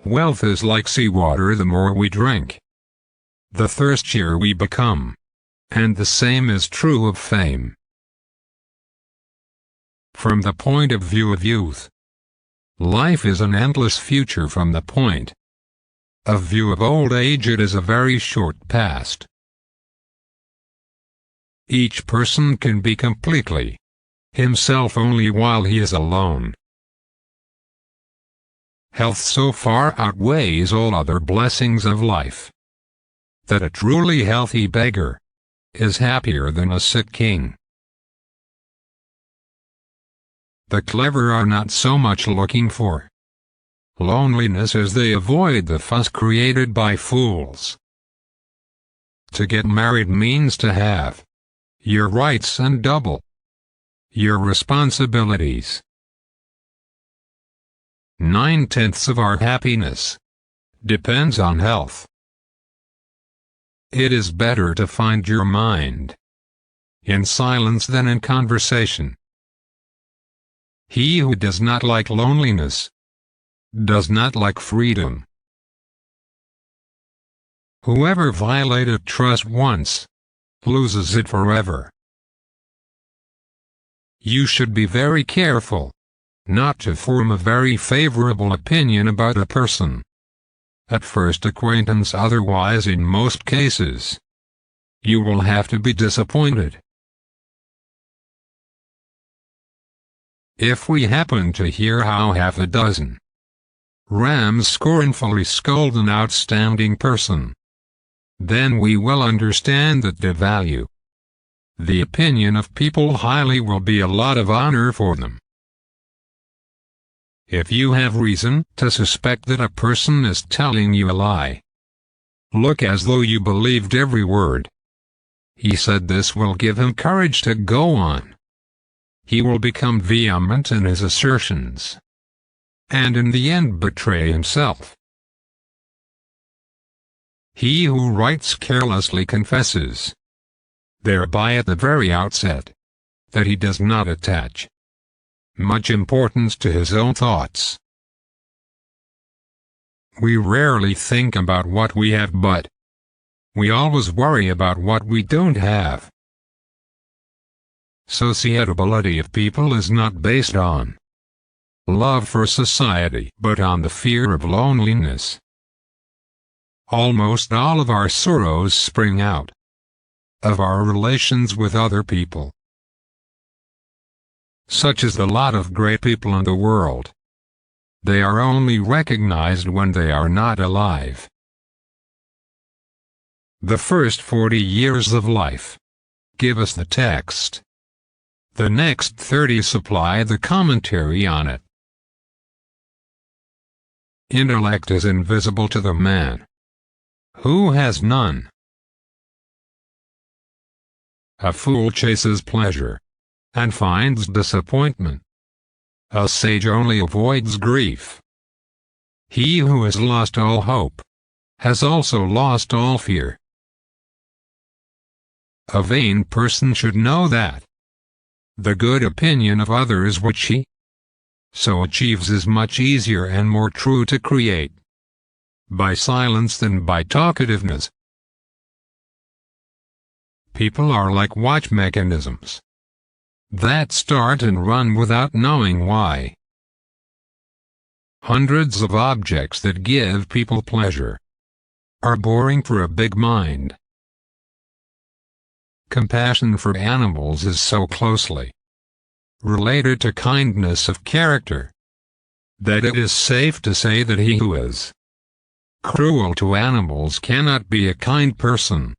Wealth is like seawater: the more we drink, the thirstier we become. And the same is true of fame. From the point of view of youth, life is an endless future. From the point of view of old age, it is a very short past. Each person can be completely himself only while he is alone. Health so far outweighs all other blessings of life that a truly healthy beggar is happier than a sick king. The clever are not so much looking for loneliness as they avoid the fuss created by fools. To get married means to have your rights and double your responsibilities. 9/10 of our happiness depends on health. It is better to find your mind in silence than in conversation. He who does not like loneliness does not like freedom. Whoever violated trust once loses it forever. You should be very careful not to form a very favorable opinion about a person at first acquaintance, otherwise in most cases you will have to be disappointed. If we happen to hear how half a dozen rams scornfully scold an outstanding person, then we will understand that to value the opinion of people highly will be a lot of honor for them. If you have reason to suspect that a person is telling you a lie, look as though you believed every word he said. This will give him courage to go on. He will become vehement in his assertions, and in the end betray himself. He who writes carelessly confesses, thereby at the very outset, that he does not attach much importance to his own thoughts. We rarely think about what we have, but we always worry about what we don't have. Sociability of people is not based on love for society, but on the fear of loneliness. Almost all of our sorrows spring out of our relations with other people. Such is the lot of great people in the world. They are only recognized when they are not alive. The first 40 years of life give us the text. The next 30 supply the commentary on it. Intellect is invisible to the man who has none. A fool chases pleasure and finds disappointment. A sage only avoids grief. He who has lost all hope has also lost all fear. A vain person should know that the good opinion of others which he so achieves is much easier and more true to create by silence than by talkativeness. People are like watch mechanisms that start and run without knowing why. Hundreds of objects that give people pleasure are boring for a big mind. Compassion for animals is so closely related to kindness of character that it is safe to say that he who is cruel to animals cannot be a kind person.